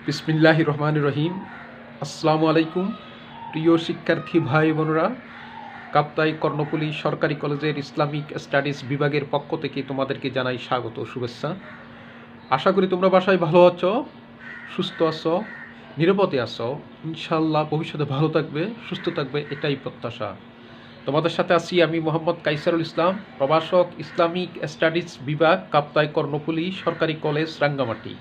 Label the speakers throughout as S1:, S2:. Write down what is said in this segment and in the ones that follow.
S1: বিসমিল্লাহির রহমানির রহিম। আসসালামু আলাইকুম প্রিয় শিক্ষার্থী ভাই বোনেরা। কাপ্তাই কর্ণফুলী সরকারি কলেজের ইসলামিক স্টাডিজ বিভাগের পক্ষ থেকে তোমাদেরকে জানাই স্বাগত ও শুভেচ্ছা। আশা করি তোমরা বাসায় ভালো আছো, সুস্থ আছো, নিরাপদে আছো। ইনশাআল্লাহ ভবিষ্যতে ভালো থাকবে, সুস্থ থাকবে, এটাই প্রত্যাশা। তোমাদের সাথে আছি আমি মোহাম্মদ কাইসারুল ইসলাম, প্রভাষক, ইসলামিক স্টাডিজ বিভাগ, কাপ্তাই কর্ণফুলী সরকারি কলেজ, রাঙ্গামাটি।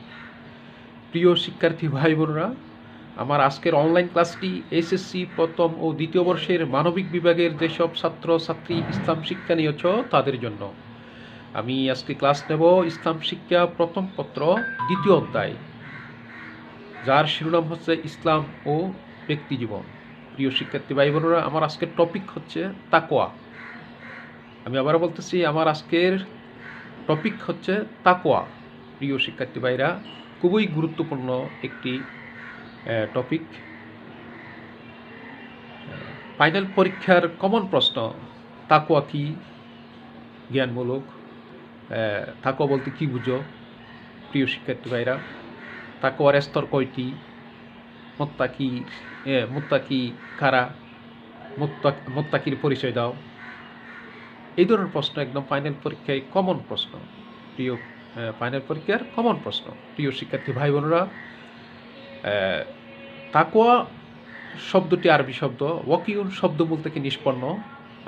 S1: প্রিয় শিক্ষার্থী ভাই বোনেরা, আমার আজকের অনলাইন ক্লাসটি এসএসসি প্রথম ও দ্বিতীয় বর্ষের মানবিক বিভাগের যেসব ছাত্র ছাত্রী ইসলাম শিক্ষা নিয়েছ তাদের জন্য। আমি আজকে ক্লাস নেব ইসলাম শিক্ষা প্রথম পত্র দ্বিতীয় অধ্যায়, যার শিরোনাম হচ্ছে ইসলাম ও ব্যক্তি জীবন। প্রিয় শিক্ষার্থী ভাই বোনেরা, আমার আজকের টপিক হচ্ছে তাকওয়া। আমি আবার বলতেছি, আমার আজকের টপিক হচ্ছে তাকওয়া। প্রিয় শিক্ষার্থী ভাইরা, খুবই গুরুত্বপূর্ণ একটি টপিক। ফাইনাল পরীক্ষার কমন প্রশ্ন, তাকওয়া কি, জ্ঞানমূলক। তাকওয়া বলতে কি বুঝো প্রিয় শিক্ষার্থী ভাইরা? তাকওয়ার স্তর কয়টি? মুত্তাকি কারা? মুত্তাকির পরিচয় দাও। এই ধরনের প্রশ্ন একদম ফাইনাল পরীক্ষায় কমন প্রশ্ন। প্রিয় ফাইনাল পরীক্ষার কমন প্রশ্ন। প্রিয় শিক্ষার্থী ভাই বোনেরা, তাকওয়া শব্দটি আরবি শব্দ, ওয়াকিউন শব্দমূল থেকে নিষ্পন্ন।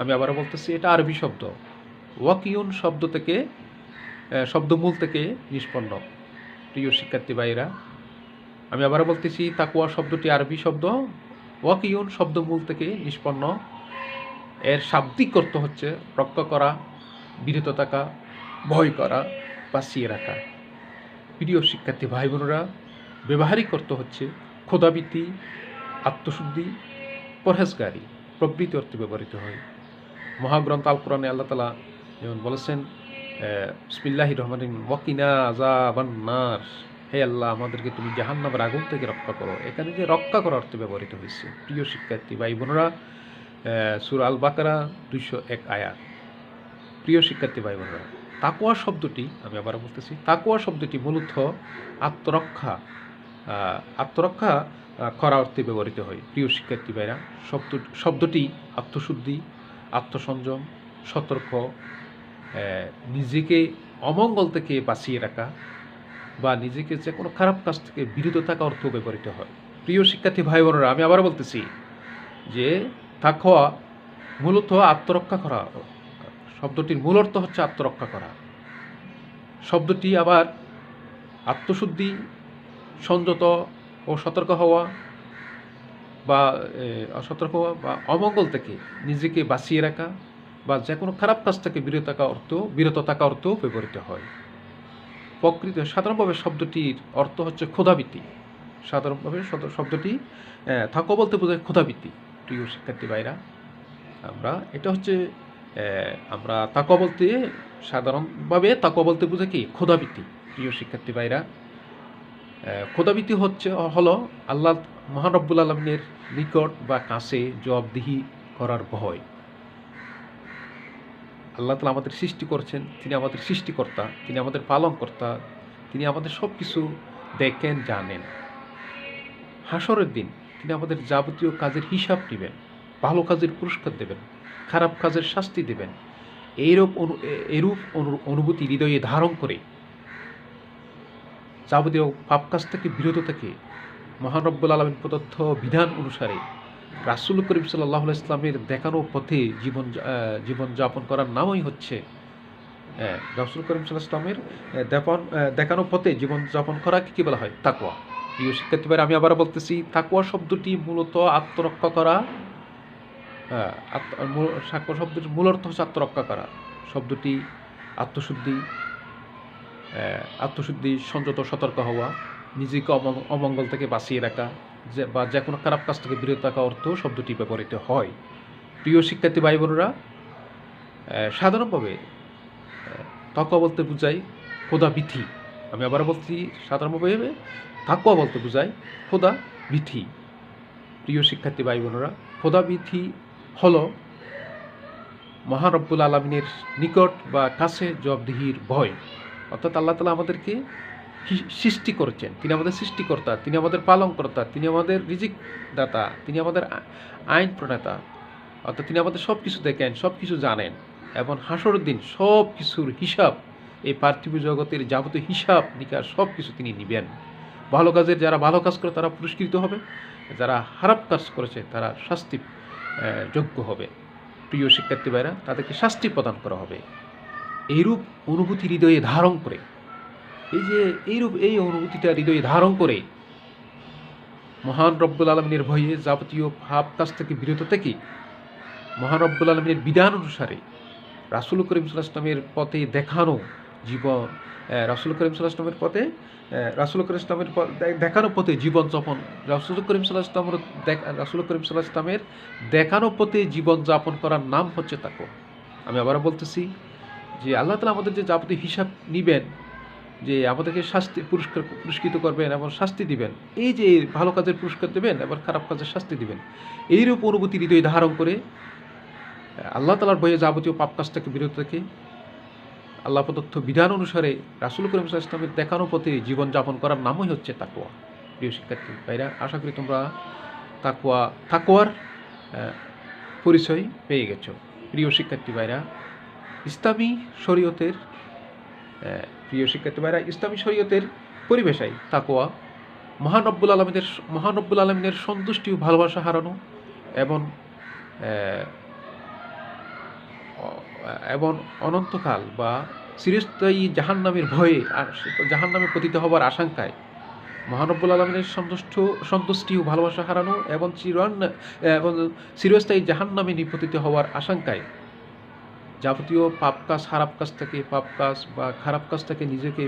S1: আমি আবারও বলতেছি, এটা আরবি শব্দ, ওয়াকিউন শব্দমূল থেকে নিষ্পন্ন। প্রিয় শিক্ষার্থী ভাইরা, আমি আবারও বলতেছি, তাকওয়া শব্দটি আরবি শব্দ, ওয়াকিউন শব্দমূল থেকে নিষ্পন্ন। এর শাব্দিক অর্থ হচ্ছে রক্ষা করা, বিরত থাকা, ভয় করা, বাঁচিয়ে রাখা। প্রিয় শিক্ষার্থী ভাই বোনেরা, ব্যবহারিক অর্থ হচ্ছে ক্ষুধাবৃত্তি, আত্মশুদ্ধি, পরহেজগারি প্রভৃতি অর্থে ব্যবহৃত হয়। মহাগ্রন্থ আল কোরআনে আল্লাহ তাআলা যেমন বলেছেন, বিসমিল্লাহির রহমানির রহিম, ওয়াকিনা আযাবান নার, হে আল্লাহ আমাদেরকে তুমি জাহান্নামের আগুন থেকে রক্ষা করো। এখানে যে রক্ষা করার অর্থে ব্যবহৃত হয়েছে। প্রিয় শিক্ষার্থী ভাই বোনেরা, সূরা আল বাকারা 201 আয়াত। প্রিয় শিক্ষার্থী ভাই বোনেরা, তাকওয়া শব্দটি, আমি আবার বলতেছি, তাকওয়া শব্দটি মূলত আত্মরক্ষা করা অর্থে ব্যবহৃত হয়। প্রিয় শিক্ষার্থী ভাইরা, শব্দটি আত্মশুদ্ধি, আত্মসংযম, সতর্ক, নিজেকে অমঙ্গল থেকে বাঁচিয়ে রাখা বা নিজেকে যে কোনো খারাপ কাজ থেকে বিরত থাকা অর্থেও ব্যবহৃত হয়। প্রিয় শিক্ষার্থী ভাই বোনেরা, আমি আবার বলতেছি যে তাকওয়া মূলত আত্মরক্ষা করা। শব্দটির মূল অর্থ হচ্ছে আত্মরক্ষা করা। শব্দটি আবার আত্মশুদ্ধি, সংযত ও সতর্ক হওয়া বা অমঙ্গল থেকে নিজেকে বাঁচিয়ে রাখা বা যে কোনো খারাপ কাজ থেকে বিরত থাকা অর্থও ব্যবহৃত হয়। সাধারণভাবে শব্দটির অর্থ হচ্ছে ক্ষুধাবৃত্তি। সাধারণভাবে শব্দটি তাকওয়া বলতে বোঝায় ক্ষুধাবৃত্তি। প্রিয় শিক্ষার্থী ভাইরা, আমরা তাকওয়া বলতে সাধারণভাবে তাকওয়া বলতে বোঝায় কি? ক্ষুধাবৃত্তি। প্রিয় শিক্ষার্থী ভাইরা, ক্ষুধাবৃত্তি হলো আল্লাহ মহান রব্বুল আলামিনের নিকট বা কাছে জবাবদিহি করার ভয়। আল্লাহ তাআলা আমাদের সৃষ্টি করছেন, তিনি আমাদের সৃষ্টিকর্তা, তিনি আমাদের পালনকর্তা, তিনি আমাদের সব কিছু দেখেন, জানেন। হাসরের দিন তিনি আমাদের যাবতীয় কাজের হিসাব নেবেন, ভালো কাজের পুরস্কার দেবেন, খারাপ কাজের শাস্তি দেবেন। এরূপ অনুভূতি হৃদয়ে ধারণ করে যাবতীয় পাপ কাজ থেকে বিরত থেকে মহান রব্বুল আলামিন প্রদত্ত বিধান অনুসারে রাসূল করিম সাল্লাল্লাহু আলাইহি ইসলামের দেখানো পথে জীবনযাপন করার নামই হচ্ছে, রাসূল করিম সাল্লাল্লাহু আলাইহি ইসলামের দেখানো পথে জীবনযাপন করাকে কী বলা হয়? তাকওয়া। প্রিয় শিক্ষার্থী ভাইরা, আমি আবার বলতেছি, তাকওয়া শব্দটি মূলত আত্মরক্ষা করা। শব্দটির মূল অর্থ হচ্ছে আত্মরক্ষা করা। শব্দটি আত্মশুদ্ধি, সংযত, সতর্ক হওয়া, নিজেকে অমঙ্গল থেকে বাঁচিয়ে রাখা বা যে কোনো খারাপ কাজ থেকে বিরত থাকা অর্থ শব্দটি ব্যবহৃত হয়। প্রিয় শিক্ষার্থী ভাই বোনেরা, সাধারণভাবে তাকওয়া বলতে বোঝায় ক্ষুধাবৃত্তি। আমি আবার বলছি, সাধারণভাবে তাকওয়া বলতে বোঝায় ক্ষুধাবৃত্তি। প্রিয় শিক্ষার্থী ভাই বোনেরা, ক্ষুধাবৃত্তি হলো মহান রব্বুল আলামিনের নিকট বা কাছে জবাবদিহির ভয়। অর্থাৎ আল্লাহ তাআলা আমাদেরকে সৃষ্টি করেছেন, তিনি আমাদের সৃষ্টিকর্তা, তিনি আমাদের পালনকর্তা, তিনি আমাদের রিজিক দাতা, তিনি আমাদের আইন প্রণেতা, অর্থাৎ তিনি আমাদের সব কিছু দেখেন, সব কিছু জানেন, এবং হাসরের দিন সব কিছুর হিসাব, এই পার্থিব জগতের যাবতীয় হিসাব নিকাশ সব কিছু তিনি নেবেন। ভালো কাজের যারা ভালো কাজ করে তারা পুরস্কৃত হবে, যারা খারাপ কাজ করেছে তারা শাস্তি যোগ্য হবে। প্রিয় শিক্ষার্থী ভাইরা, তাদেরকে শাস্তি প্রদান করা হবে। এইরূপ অনুভূতি হৃদয়ে ধারণ করে, এই অনুভূতিটা হৃদয়ে ধারণ করে মহান রব্বুল আলমিনের ভয়ে যাবতীয় পাপ কাজ থেকে বিরত থেকে মহান রব্বুল আলমিনের বিধান অনুসারে রাসূল করিম সাল্লাল্লাহু আলাইহি ওয়াসাল্লামের পথে দেখানো জীবন, রাসূল করিম সাল্লাল্লাহু আলাইহি ওয়াসাল্লামের পথে দেখানো পথে জীবনযাপন, রাসূল করিম সাল্লাল্লাহু আলাইহি ওয়াসাল্লামের দেখানো পথে জীবনযাপন করার নাম হচ্ছে তাকওয়া। আমি আবারও বলতেছি যে আল্লাহ তাআলা আমাদের যে যাবতীয় হিসাব নিবেন, যে আমাদেরকে পুরস্কৃত করবেন এবং শাস্তি দিবেন, এই যে ভালো কাজের পুরস্কার দেবেন এবং খারাপ কাজের শাস্তি দিবেন, এইরূপ অনুভূতি হৃদয়ে ধারণ করে আল্লাহ তাআলার ভয়ে যাবতীয় পাপ কাজ থেকে বিরত থেকে আল্লাহ প্রদত্ত বিধান অনুসারে রাসূল করিম সাল্লাল্লাহু আলাইহি ওয়াসাল্লামের দেখানো পথে জীবনযাপন করার নামই হচ্ছে তাকওয়া। প্রিয় শিক্ষার্থী ভাইরা, আশা করি তোমরা তাকওয়ার পরিচয় পেয়ে গেছো। প্রিয় শিক্ষার্থী ভাইরা, ইসলামী শরীয়তের পরিবেশায় তাকওয়া মহান রব্বুল আলামিনের সন্তুষ্টি ও ভালোবাসা হারানো এবং অনন্তকাল বা চিরস্থায়ী জাহান্নামের ভয়ে, জাহান্নামে পতিত হবার আশঙ্কায় মহান রব্বুল আলামিনের সন্তুষ্টি ও ভালোবাসা হারানো এবং চিরস্থায়ী জাহান্নামে নিপতিত হওয়ার আশঙ্কায় যাবতীয় পাপ কাজ বা খারাপ কাজ থেকে নিজেকে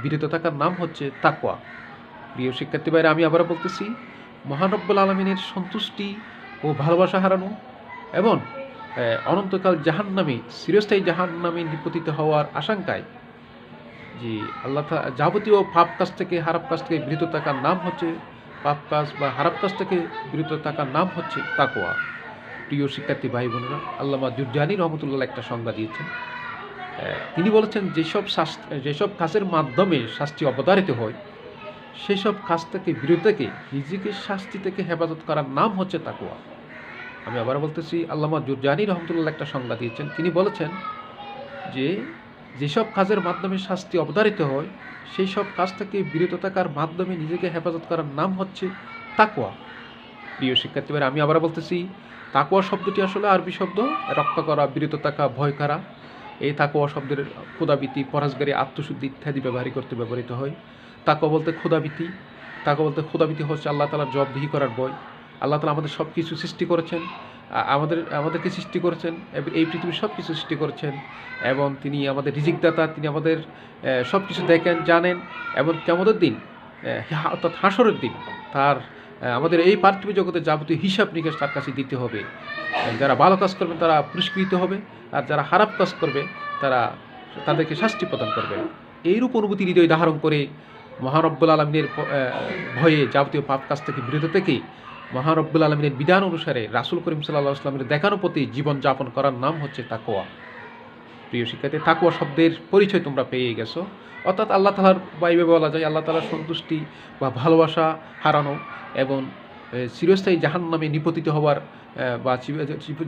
S1: বিরত থাকার নাম হচ্ছে তাকওয়া। প্রিয় শিক্ষার্থী ভাইরা, আমি আবারও বলতেছি, মহান রব্বুল আলামিনের সন্তুষ্টি ও ভালোবাসা হারানো এবং অনন্তকাল চিরস্থায়ী জাহান্নামে নিপতিত হওয়ার আশঙ্কায় যে আল্লাহ যাবতীয় পাপ কাজ থেকে খারাপ কাজ থেকে বিরত থাকার নাম হচ্ছে পাপ কাজ বা খারাপ কাজ থেকে বিরত থাকার নাম হচ্ছে তাকওয়া। প্রিয় শিক্ষার্থী ভাই বোনেরা, আল্লামা জুরজানি রহমতুল্লাহ একটা সংজ্ঞা দিয়েছেন। তিনি বলেছেন, যেসব কাজের মাধ্যমে শাস্তি অবধারিত হয় সেই সব কাজ থেকে বিরত থেকে নিজেকে শাস্তি থেকে হেফাজত করার নাম হচ্ছে তাকওয়া। আমি আবার বলতেছি, আল্লামা জুরজানি রহমতুল্লাহ একটা সংজ্ঞা দিয়েছেন। তিনি বলেছেন যে যেসব কাজের মাধ্যমে শাস্তি অবধারিত হয় সেই সব কাজ থেকে বিরত থাকার মাধ্যমে নিজেকে হেফাজত করার নাম হচ্ছে তাকওয়া। প্রিয় শিক্ষার্থী ভাইরা, আমি আবার বলতেছি, তাকওয়া শব্দটি আসলে আরবি শব্দ, রক্ষা করা, বিরত থাকা, ভয় করা। এই তাকওয়া শব্দের ক্ষুধাভীতি, পরহেজগারি, আত্মশুদ্ধি ইত্যাদি ব্যবহৃত হয়। তাকওয়া বলতে ক্ষুধাভীতি হচ্ছে আল্লাহ তাআলার জবাবদিহি করার ভয়। আল্লাহ তাআলা আমাদের সব কিছু সৃষ্টি করেছেন, আমাদেরকে সৃষ্টি করেছেন, এই পৃথিবীর সব কিছু সৃষ্টি করেছেন, এবং তিনি আমাদের রিজিকদাতা, তিনি আমাদের সব কিছু দেখেন, জানেন, এবং কিয়ামতের দিন অর্থাৎ হাসরের দিন আমাদের এই পার্থিব জগতে যাবতীয় হিসাব নিকাশ তার কাছে দিতে হবে। যারা ভালো কাজ করবেন তারা পুরস্কৃত হবে, আর যারা খারাপ কাজ করবে তাদেরকে শাস্তি প্রদান করবে। এইরূপ অনুভূতি হৃদয় ধারণ করে মহান রব্বুল আলামিনের ভয়ে যাবতীয় পাপ কাজ থেকে বিরত থেকে মহান রব্বুল আলামিনের বিধান অনুসারে রাসূল করিম সাল্লাল্লাহু আলাইহি ওয়াসাল্লামের দেখানো পথে জীবনযাপন করার নাম হচ্ছে তাকওয়া। প্রিয় শিক্ষার্থী, তাকওয়া শব্দের পরিচয় তোমরা পেয়ে গেছো। অর্থাৎ আল্লাহ তাআলার বাইবে বলা যায় আল্লাহ তাআলার সন্তুষ্টি বা ভালোবাসা হারানো এবং চিরস্থায়ী জাহান্নামে নিপতিত হওয়ার বা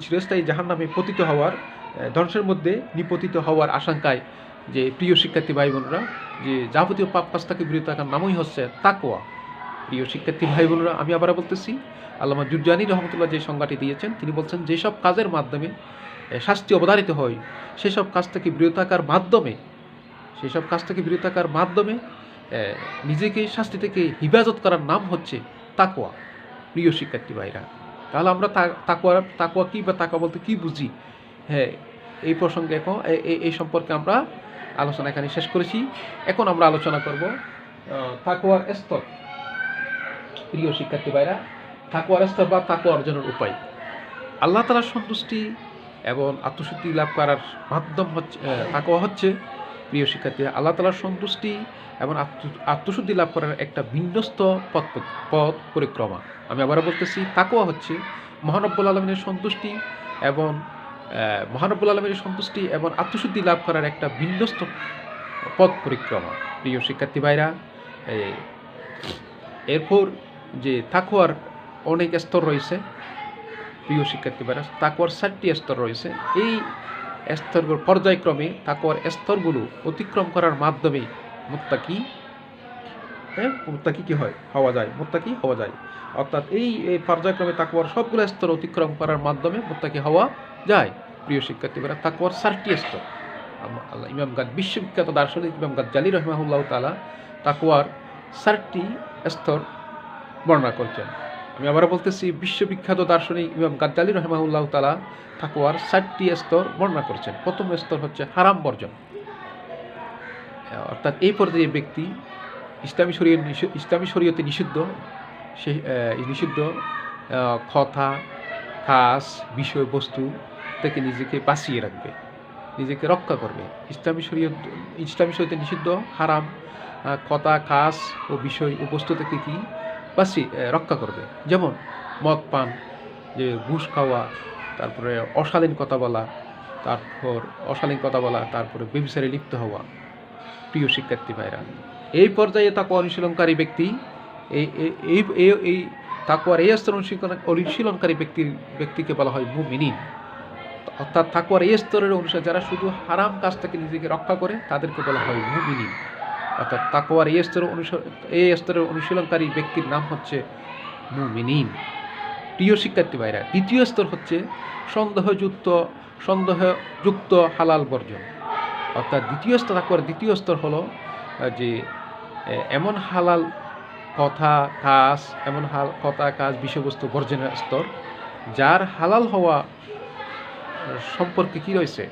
S1: চিরস্থায়ী জাহান্নামে পতিত হওয়ার, ধ্বংসের মধ্যে নিপতিত হওয়ার আশঙ্কায় যে প্রিয় শিক্ষার্থী ভাই বোনেরা, যে যাবতীয় পাপ কাজ থেকে বিরত থাকার নামই হচ্ছে তাকওয়া। প্রিয় শিক্ষার্থী ভাই বোনেরা, আমি আবার বলতেছি, আল্লামা জুরজানি রহমতুল্লাহ যে সংজ্ঞাটি দিয়েছেন, তিনি বলছেন, যেসব কাজের মাধ্যমে শাস্তি অবধারিত হয় সেসব কাজ থেকে বিরত থাকার মাধ্যমে নিজেকে শাস্তি থেকে হিফাজত করার নাম হচ্ছে তাকওয়া। প্রিয় শিক্ষার্থী ভাইরা, তাহলে আমরা তাকওয়া কী বা তাকওয়া বলতে কী বুঝি, এই প্রসঙ্গে এই সম্পর্কে আমরা আলোচনা এখানে শেষ করেছি। এখন আমরা আলোচনা করব তাকওয়ার স্তর। প্রিয় শিক্ষার্থী ভাইরা, তাকওয়ার স্তর বা তাকওয়া অর্জনের উপায়। আল্লাহ তাআলার সন্তুষ্টি এবং আত্মশুদ্ধি লাভ করার মাধ্যম হচ্ছে তাকওয়া হচ্ছে, প্রিয় শিক্ষার্থী, আল্লাহ তাআলার সন্তুষ্টি এবং আত্মশুদ্ধি লাভ করার একটা বিন্যস্ত পথ পরিক্রমা। আমি আবারও বলতেছি, তাকওয়া হচ্ছে মহান রব্বুল আলামিনের সন্তুষ্টি এবং আত্মশুদ্ধি লাভ করার একটা বিন্যস্ত পথ পরিক্রমা। প্রিয় শিক্ষার্থী ভাইরা, এই এরপর যে তাকওয়ার অনেক স্তর রয়েছে প্রিয় শিক্ষার্থী ভাইরা, তাকওয়ার 4টি স্তর রয়েছে। এই স্তরগুলো পর্যায়ক্রমে তাকওয়ার স্তরগুলো অতিক্রম করার মাধ্যমে মুত্তাকি মুত্তাকি কি হয়, হওয়া যায়, মুত্তাকি হওয়া যায়। অর্থাৎ এই পর্যায়ক্রমে তাকওয়ার সবগুলো স্তর অতিক্রম করার মাধ্যমে মুত্তাকি হওয়া যায়। প্রিয় শিক্ষার্থী ভাইরা, তাকওয়ার 4টি স্তর। ইমাম বিশ্ববিখ্যাত দার্শনিক ইমাম গাজ্জালী রাহিমাহুল্লাহ তাআলা তাকওয়ার 4টি স্তর বর্ণনা করছেন। আমি আবারও বলতেছি, বিশ্ববিখ্যাত দার্শনিক ইমাম গাজ্জালী রাহিমাহুল্লাহ তাআলা তাকওয়ার 4টি স্তর বর্ণনা করছেন। প্রথম স্তর হচ্ছে হারাম বর্জন, অর্থাৎ এই পর্যায়ে ব্যক্তি ইসলামী শরীয়তে নিষিদ্ধ কথা, কাজ, বিষয়বস্তু থেকে নিজেকে বাঁচিয়ে রাখবে, নিজেকে রক্ষা করবে। ইসলামী শরীয়তে নিষিদ্ধ হারাম কথা, কাজ ও বিষয় ও বস্তু থেকে কি রক্ষা করবে। যেমন মদ পান, যে ঘুষ খাওয়া, তারপরে অশালীন কথা বলা, তারপরে ব্যভিচারে লিপ্ত হওয়া। প্রিয় শিক্ষার্থী ভাইরা, এই পর্যায়ে তাকওয়া অনুশীলনকারী ব্যক্তি এই তাকওয়ার এই স্তর অনুশীলনকারী ব্যক্তিকে বলা হয় মুমিনিন। অর্থাৎ তাকওয়ার এই স্তরের অনুসারে যারা শুধু হারাম কাজ থেকে নিজেকে রক্ষা করে তাদেরকে বলা হয় মুমিনিন। অর্থাৎ তাকওয়ার এই স্তরের অনুশীলনকারী ব্যক্তির নাম হচ্ছে মুমিনিন। প্রিয় শিক্ষার্থী ভাইরা, দ্বিতীয় স্তর হচ্ছে সন্দেহযুক্ত হালাল বর্জন। অর্থাৎ তাকওয়ার দ্বিতীয় স্তর হলো যে এমন হালাল কথা, কাজ, বিষয়বস্তু বর্জনের স্তর যার হালাল হওয়া সম্পর্কে কি রয়েছে,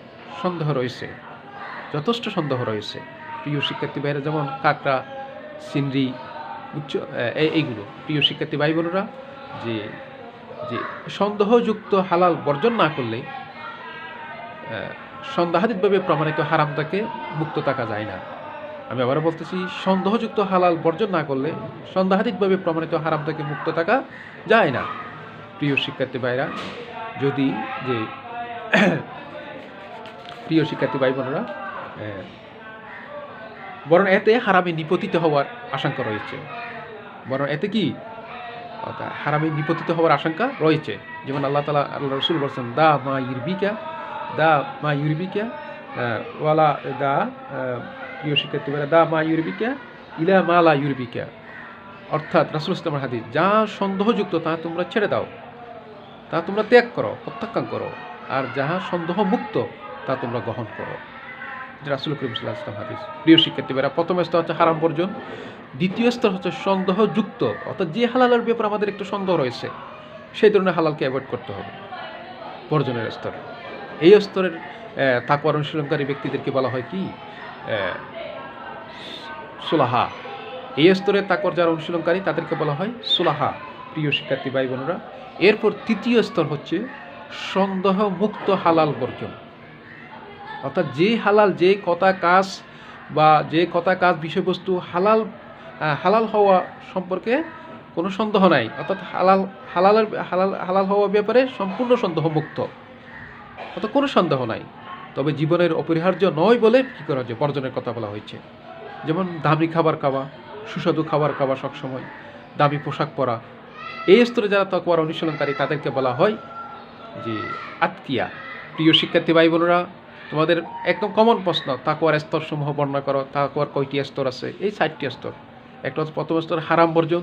S1: সন্দেহ রয়েছে, যথেষ্ট সন্দেহ রয়েছে। প্রিয় শিক্ষার্থী ভাইরা, যেমন কাঁকড়া, চিংড়ি, এইগুলো। প্রিয় শিক্ষার্থী ভাই বোনেরা, যে সন্দেহযুক্ত হালাল বর্জন না করলে সন্দেহাতীতভাবে প্রমাণিত হারাম থেকে মুক্ত থাকা যায় না। আমি আবারও বলতেছি, সন্দেহযুক্ত হালাল বর্জন না করলে সন্দেহাতীতভাবে প্রমাণিত হারাম থেকে মুক্ত থাকা যায় না। প্রিয় শিক্ষার্থী ভাইরা, প্রিয় শিক্ষার্থী ভাই বোনেরা, বরং এতে হারামে নিপতিত হওয়ার আশঙ্কা রয়েছে। যেমন আল্লাহ রাসূল বলছেন, দা মা ইউরবিকা ওয়ালা দা প্রিয় শিক্ষার্থী ভাইরা, দা মা ইউরবিকা ইলা মা লা ইউরবিকা। অর্থাৎ রাসূল ইসলামের হাদিস, যা সন্দেহযুক্ত তা তোমরা ছেড়ে দাও, তা তোমরা ত্যাগ করো, প্রত্যাখ্যান করো, আর যাহা সন্দেহ মুক্ত তা তোমরা গ্রহণ করো। রাসূল করিম সাল্লাল্লাহু আলাইহি ওয়াসাল্লাম হাদিস। প্রিয় শিক্ষার্থী ভাইরা, প্রথম স্তর হচ্ছে হারাম বর্জন, দ্বিতীয় স্তর হচ্ছে সন্দেহযুক্ত, অর্থাৎ যে হালালের ব্যাপারে আমাদের একটু সন্দেহ রয়েছে সেই ধরনের হালালকে অ্যাভয়েড করতে হবে, বর্জনের স্তর। এই স্তরের তাকওয়ার অনুশীলনকারী ব্যক্তিদেরকে বলা হয় কি, সুলাহা। এই স্তরে তাকওয়ার যারা অনুশীলনকারী তাদেরকে বলা হয় সুলাহা। প্রিয় শিক্ষার্থী ভাই বোনেরা, এরপর তৃতীয় স্তর হচ্ছে সন্দেহমুক্ত হালাল বর্জন। অর্থাৎ যে কথা কাজ বিষয়বস্তু হালাল হওয়া সম্পর্কে কোনো সন্দেহ নাই, অর্থাৎ হালাল হওয়া ব্যাপারে সম্পূর্ণ সন্দেহমুক্ত, অর্থাৎ কোনো সন্দেহ নাই, তবে জীবনের অপরিহার্য নয় বলে কী করা হচ্ছে, বর্জনের কথা বলা হয়েছে। যেমন দামি খাবার খাওয়া, সুস্বাদু খাবার খাওয়া, সবসময় দামি পোশাক পরা। এই স্তরে যারা তাকওয়ার অনুশীলনকারী তাদেরকে বলা হয় যে আতকিয়া। প্রিয় শিক্ষার্থী ভাই বোনেরা, তোমাদের একদম কমন প্রশ্ন, তাকওয়ার স্তরসমূহ বর্ণনা করো। তাকওয়ার কয়টি স্তর আছে? এই 4টি স্তর। একটা হচ্ছে প্রথম স্তর হারাম বর্জন,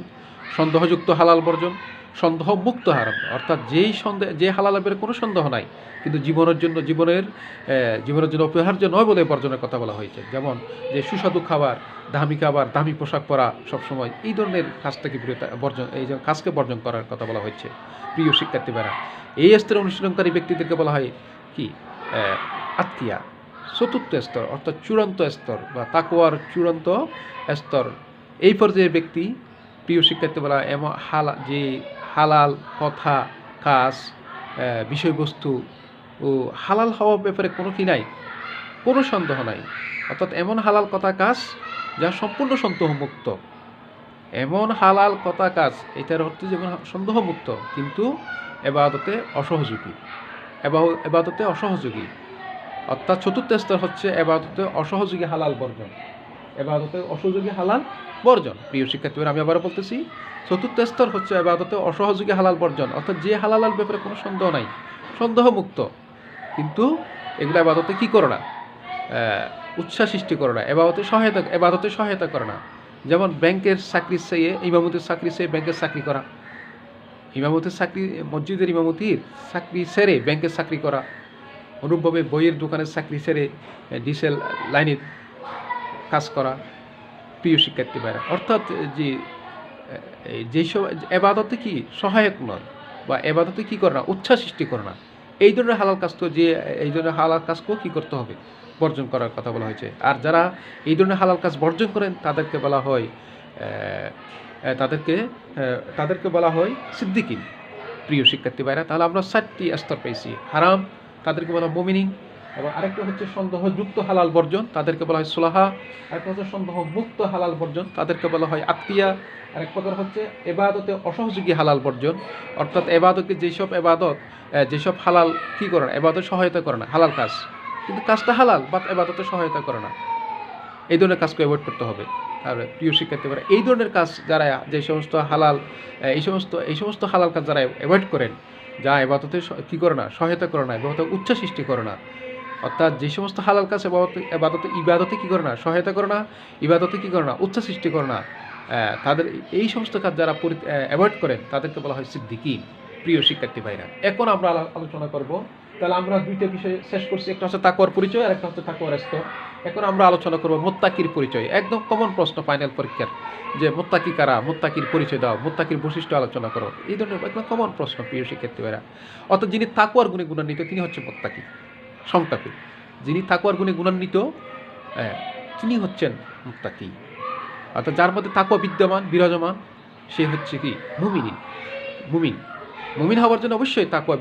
S1: সন্দেহযুক্ত হালাল বর্জন, সন্দেহমুক্ত হারাম, অর্থাৎ যে হালালের ব্যাপারে কোনো সন্দেহ নাই কিন্তু জীবনের জন্য অপরিহার্য নয় বলে বর্জনের কথা বলা হয়েছে। যেমন যে সুস্বাদু খাবার, দামি পোশাক পরা সবসময়, এই ধরনের কাজ থেকে কাজকে বর্জন করার কথা বলা হয়েছে। প্রিয় শিক্ষার্থী ভাইরা, এই স্তরের অনুশীলনকারী ব্যক্তিদেরকে বলা হয় কি, আতকিয়া। চতুর্থ স্তর অর্থাৎ চূড়ান্ত স্তর বা তাকওয়ার চূড়ান্ত স্তর, এই পর্যায়ে ব্যক্তি, প্রিয় শিক্ষার্থী বলা, যে হালাল কথা, কাজ, বিষয়বস্তু ও হালাল হওয়ার ব্যাপারে কোনো কি নাই, কোনো সন্দেহ নাই, অর্থাৎ এমন হালাল কথা কাজ যা সম্পূর্ণ সন্দেহমুক্ত। এমন হালাল কথা কাজ, এটার অর্থ যেমন সন্দেহমুক্ত কিন্তু এবাদতে অসহযোগী। অর্থাৎ চতুর্থ স্তর হচ্ছে এবাদতে অসহযোগী হালাল বর্জন। এবাদতে অসহযোগী হালাল বর্জন। প্রিয় শিক্ষার্থীরা, আমি আবারও বলতেছি, চতুর্থ স্তর হচ্ছে এবাদতে অসহযোগী হালাল বর্জন, অর্থাৎ যে হালাল ব্যাপারে কোনো সন্দেহ নাই, সন্দেহমুক্ত, কিন্তু এগুলো এবাদতে কী করে না, উৎসাহ সৃষ্টি করে না, এবাদতে সহায়তা করে না। যেমন ব্যাংকের চাকরির চেয়ে ইমামতির চাকরির চেয়ে ব্যাংকের চাকরি করা, ইমামতির চাকরি, মসজিদের ইমামতির চাকরি ছেড়ে ব্যাংকের চাকরি করা, অনুরূপভাবে বইয়ের দোকানের চাকরি ছেড়ে ডিজেল লাইনের কাজ করা। প্রিয় শিক্ষার্থী ভাইরা, অর্থাৎ যে যেসব এবাদতে কি সহায়ক নয় বা এবাদতে কী করে না, উৎসাহ সৃষ্টি করে না, এই ধরনের হালাল কাজ তো, যে এই ধরনের হালাল কাজকেও কী করতে হবে, বর্জন করার কথা বলা হয়েছে। আর যারা এই ধরনের হালাল কাজ বর্জন করেন তাদেরকে বলা হয় তাদেরকে বলা হয় সিদ্দিকিন। প্রিয় শিক্ষার্থী ভাইরা, তাহলে আমরা 4টি স্তর পেয়েছি। হারাম, তাদেরকে বলা হয় মুমিনিন, এবং আরেকটা হচ্ছে সন্দেহযুক্ত হালাল বর্জন, তাদেরকে বলা হয় সুলাহা। আরেকটা হচ্ছে সন্দেহ মুক্ত হালাল বর্জন, তাদেরকে বলা হয় আত্মীয়া। আরেক প্রকার হচ্ছে এবাদতে অসহযোগী হালাল বর্জন, অর্থাৎ এবাদতকে যেসব হালাল কী করে না, এবাদত সহায়তা করে না, হালাল কাজ কিন্তু কাজটা হালাল বাট এবাদতে সহায়তা করে না, এই ধরনের কাজকে অ্যাভয়েড করতে হবে। আর প্রিয় শিক্ষার্থী, এই ধরনের কাজ যারা, যে সমস্ত হালাল, এই সমস্ত হালাল কাজ যারা অ্যাভয়েড করেন, যা এবাদতে কী করে না, সহায়তা করে না, এবাদতে উচ্ছ্বাস সৃষ্টি করে না, অর্থাৎ যে সমস্ত হালাল কাজ ইবাদতে কী করে না, সহায়তা করে না, ইবাদতে কী করে না, উচ্ছ্বাস সৃষ্টি করে না, তাদের এই সমস্ত কাজ যারা অ্যাভয়েড করেন তাদেরকে বলা হয় সিদ্দিকিন। প্রিয় শিক্ষার্থী ভাইরা, এখন আমরা আলোচনা করব, তাহলে আমরা 2টা বিষয় শেষ করছি, একটা হচ্ছে তাকওয়ার পরিচয় আর একটা হচ্ছে তাকওয়ার স্তর। এখন আমরা আলোচনা করব মুত্তাকির পরিচয়। একদম কমন প্রশ্ন ফাইনাল পরীক্ষার, যে মুত্তাকি কারা, মুত্তাকির পরিচয় দাও, মুত্তাকির বৈশিষ্ট্য আলোচনা করো, এই ধরনের একদম কমন প্রশ্ন। প্রিয় শিক্ষার্থী ভাইরা, অর্থাৎ যিনি তাকওয়ার গুণে গুণান্বিত তিনি হচ্ছে মুত্তাকি। সংক্ষেপে, যিনি তাকওয়ার গুণে গুণান্বিত তিনি হচ্ছেন মুত্তাকি, অর্থাৎ যার মধ্যে তাকওয়া বিদ্যমান, বিরাজমান, সে হচ্ছে কি মুমিন হওয়ার জন্য অবশ্যই তাকওয়া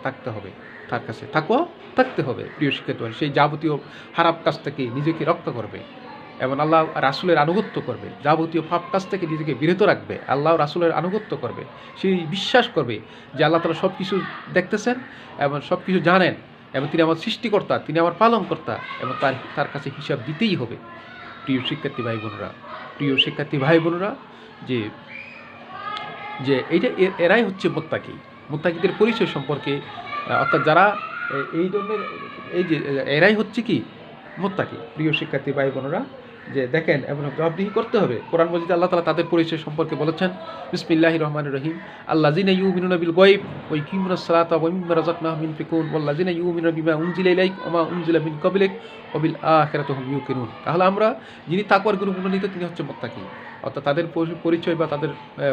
S1: থাকতে হবে, তার কাছে তাকওয়া থাকতে হবে। প্রিয় শিক্ষার্থী, সেই যাবতীয় খারাপ কাজ থেকে নিজেকে রক্ষা করবে এবং আল্লাহ রাসূলের আনুগত্য করবে, যাবতীয় পাপ কাজ থেকে নিজেকে বিরত রাখবে, আল্লাহ রাসূলের আনুগত্য করবে, সেই বিশ্বাস করবে যে আল্লাহ তাআলা সব কিছু দেখতেছেন এবং সব কিছু জানেন, এবং তিনি আমার সৃষ্টিকর্তা, তিনি আমার পালনকর্তা, এবং তার কাছে হিসাব দিতেই হবে। প্রিয় শিক্ষার্থী ভাই বোনেরা, যে এইটা এরাই হচ্ছে মুত্তাকিদের পরিচয় সম্পর্কে, অর্থাৎ যারা এই ধরনের, এরাই হচ্ছে কি মুত্তাকি। প্রিয় শিক্ষার্থী ভাই বোনেরা, যে দেখেন, এবং জবাবদিহি করতে হবে। কোরআন মাজিদে আল্লাহ তাআলা তাদের পরিচয় সম্পর্কে বলেছেন, বিসমিল্লাহির রহমানির রহিম, আল্লাযিনা ইউমিনুনা বিল গায়ব ওয়া ইকিমুনাস সালাতা ওয়া মিম্মা রাযাকনাহুম ইউনফিকুন ওয়াল্লাযিনা ইউমিনুনা বিমা উনজিলা ইলাইকা ওয়া মা উনজিলা মিন ক্বাবলিক ওয়া বিল আখিরাতি হুম ইউকিনুন। তাহলে আমরা, যিনি তাকওয়ার গুণে গুণান্বিত তিনি হচ্ছে মুত্তাকি, অর্থাৎ তাদের পরিচয় বা তাদের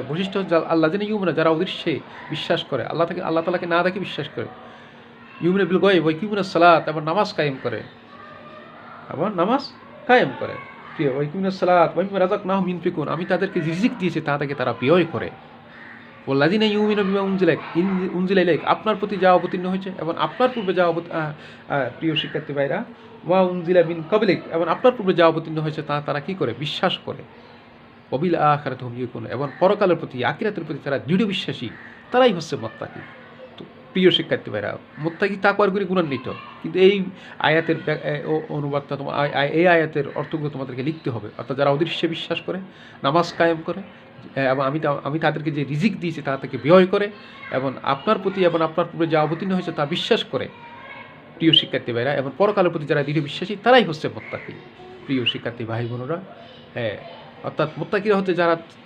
S1: বৈশিষ্ট্য হচ্ছে আল্লাযিনা ইউমিনুনা, যারা অদৃশ্যে বিশ্বাস করে, আল্লাহ তাআলাকে না দেখে বিশ্বাস করে, ইউমিনুনা বিল গায়ব ওয়া ইকিমুনাস সালাত, এবং নামাজ কায়েম করে, আমি তাদেরকে রিজিক দিয়েছি, তা থেকে তারা ব্যয় করে। ওয়াল্লাযিনা ইউমিনুনা বিমা উনজিলা ইলাইক, আপনার প্রতি যা অবতীর্ণ হয়েছে এবং আপনার পূর্বে যা প্রিয় শিক্ষার্থী ভাইরা, ওয়া উনজিলা মিন ক্বাবলিক, এবং আপনার পূর্বে যা অবতীর্ণ হয়েছে তা তারা কি করে, বিশ্বাস করে। ওয়া বিল আখিরাতি হুম ইউকিনুন, এবং পরকালের প্রতি, আখিরাতের প্রতি তারা দৃঢ় বিশ্বাসী, তারাই হচ্ছে মুত্তাকি। প্রিয় শিক্ষার্থী ভাইরা, মুত্তাকি তাকওয়ার গুণে গুণান্বিত, কিন্তু এই আয়াতের অনুবাদটা এই আয়াতের অর্থগুলো তোমাদেরকে লিখতে হবে। অর্থাৎ যারা অদৃশ্যে বিশ্বাস করে, নামাজ কায়েম করে, এবং আমি তাদেরকে যে রিজিক দিয়েছি তা থেকে ব্যয় করে, এবং আপনার প্রতি এবং আপনার পূর্বে যা অবতীর্ণ হয়েছে তা বিশ্বাস করে। প্রিয় শিক্ষার্থী ভাইরা, এবং পরকালের প্রতি যারা দৃঢ় বিশ্বাসী, তারাই হচ্ছে মুত্তাকি। প্রিয় শিক্ষার্থী ভাই বোনেরা, অর্থাৎ মুত্তাকিরা হচ্ছে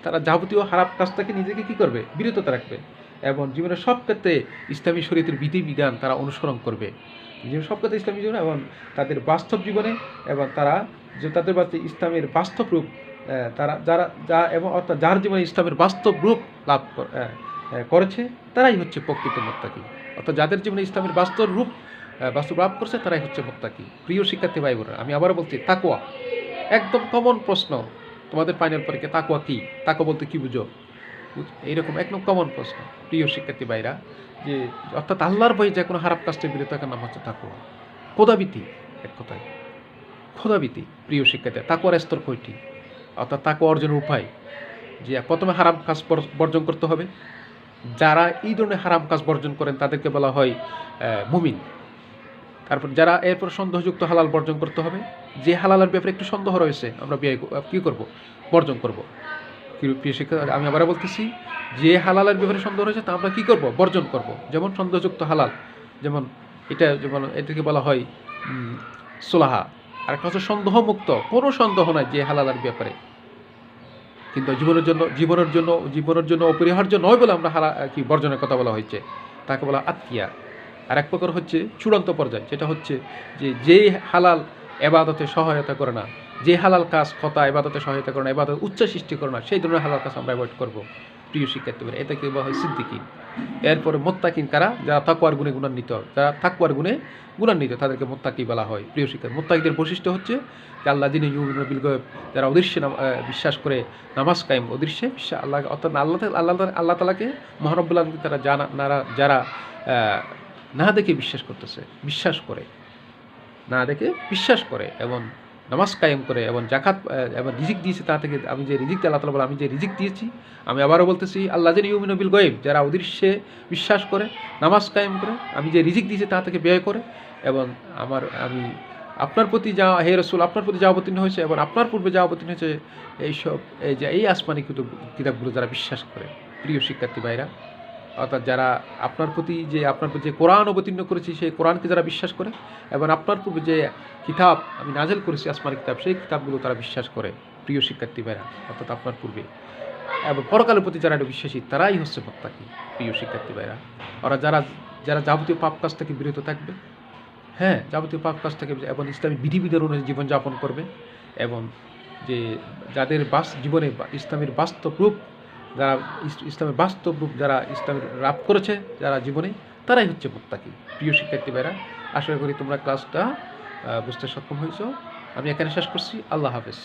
S1: তারা যাবতীয় খারাপ কাজ থেকে নিজেকে কী করবে, বিরত রাখবে, এবং জীবনের সব ক্ষেত্রে ইসলামী শরীয়তের বিধিবিধান তারা অনুসরণ করবে, জীবনের সব ক্ষেত্রে ইসলামী জীবনে এবং তাদের বাস্তব জীবনে, এবং তারা যে তাদের ইসলামের বাস্তব রূপ, এবং অর্থাৎ যার জীবনে ইসলামের বাস্তব রূপ লাভ করেছে তারাই হচ্ছে প্রকৃত মুত্তাকি। অর্থাৎ যাদের জীবনে ইসলামের বাস্তব লাভ করছে তারাই হচ্ছে মুত্তাকি। প্রিয় শিক্ষার্থী ভাই বোনেরা, আমি আবারও বলছি, তাকওয়া একদম কমন প্রশ্ন তোমাদের ফাইনাল পরীক্ষা, তাকওয়া কি, তাকওয়া বলতে কি বুঝো, এইরকম একদম কমন প্রশ্ন। প্রিয় শিক্ষার্থী ভাইরা, যে অর্থাৎ আল্লাহর ভয়ে যে কোনো খারাপ কাজটা বিরত থাকার নাম হচ্ছে তাকওয়া, খোদাভীতি, এক কথায় খোদাভীতি। প্রিয় শিক্ষার্থী, তাকওয়ার স্তর কয়টি, অর্থাৎ তাকওয়া অর্জনের উপায়, যে প্রথমে হারাম কাজ বর্জন করতে হবে। যারা এই ধরনের হারাম কাজ বর্জন করেন তাদেরকে বলা হয় মুমিন। তারপর এরপর সন্দেহযুক্ত হালাল বর্জন করতে হবে, যে হালালের ব্যাপারে একটু সন্দেহ রয়েছে আমরা কী করব? বর্জন করব। প্রিয় শিক্ষা, আমি আবার বলতেছি, যে হালালের ব্যাপারে সন্দেহ রয়েছে তা আমরা কী করব? বর্জন করব। যেমন সন্দেহযুক্ত হালাল, যেমন এটাকে বলা হয় সোলাহা। আর একটা হচ্ছে সন্দেহমুক্ত, কোনো সন্দেহ নাই যে হালালের ব্যাপারে, কিন্তু জীবনের জন্য অপরিহার্য নয় বলে আমরা বর্জনের কথা বলা হয়েছে, তাকে বলা আত্মীয়া। আর এক প্রকার হচ্ছে চূড়ান্ত পর্যায়, যেটা হচ্ছে যেই হালাল এবাদতে সহায়তা করে না, যে হালাল কাজ খতা এবাদতে সহায়তা করে না, এবাদত উচ্চ সৃষ্টি করে না, সেই ধরনের হালাল কাজ আমরা অ্যাভয়েড করবো। প্রিয় শিক্ষার্থীরা, এটাকে বলা হয় সিদ্দিকিন। এরপরে মোত্তাকিন কারা? যারা তাকওয়ার গুণে গুণান্বিত, তাদেরকে মোত্তাকি বলা হয়। প্রিয় শিক্ষার্থী, মোত্তাকিদের বৈশিষ্ট্য হচ্ছে যে আল্লাহ যিনি ইউমিনুনা বিল গায়ব, যারা অদৃশ্যে বিশ্বাস করে, নামাজ কায়েম, অদৃশ্যে বিশ্বাস, আল্লাহ অর্থাৎ আল্লাহ তাআলাকে মহান রব্বুল আলামিনকে তারা যারা না দেখে বিশ্বাস করে এবং নামাজ কায়েম করে এবং জাকাত এবং রিজিক দিয়েছে, তা থেকে আমি যে রিজিক আল্লাহ তাআলা বলে, আমি যে রিজিক দিয়েছি, আমি আবারও বলতেছি, আল্লাহ যিনি ইউমিনুনা বিল গায়ব, যারা অদৃশ্যে বিশ্বাস করে, নামাজ কায়েম করে, আমি যে রিজিক দিয়েছি তা থেকে ব্যয় করে, এবং আমি আপনার প্রতি হে রাসূল, আপনার প্রতি যা অবতীর্ণ হয়েছে এবং আপনার পূর্বে যা অবতীর্ণ হয়েছে, এই আসমানি কিতাবগুলো যারা বিশ্বাস করে। প্রিয় শিক্ষার্থী ভাইরা, অর্থাৎ যারা আপনার প্রতি যে কোরআন অবতীর্ণ করেছি, সেই কোরআনকে যারা বিশ্বাস করে, এবং আপনার পূর্বে যে কিতাব আমি নাজেল করেছি, আসমানি কিতাব, সেই কিতাবগুলো তারা বিশ্বাস করে। প্রিয় শিক্ষার্থী ভাইরা, অর্থাৎ আপনার পূর্বে এবং পরকালের প্রতি যারা বিশ্বাসী, তারাই হচ্ছে মুত্তাকি। প্রিয় শিক্ষার্থী ভাইরা, ওরা যারা যাবতীয় পাপ কাজ থেকে বিরত থাকবে, যাবতীয় পাপ কাজ থেকে, এবং ইসলামী বিধিবিধান অনুযায়ী জীবনযাপন করবে, এবং যাদের জীবনে ইসলামের বাস্তব রূপ যারা ইসলামের লাভ করেছে যারা জীবনে, তারাই হচ্ছে মুত্তাকি। প্রিয় শিক্ষার্থী ভাইরা, আশা করি তোমরা ক্লাসটা বুঝতে সক্ষম হয়েছ। আমি এখানে শেষ করছি। আল্লাহ হাফেজ।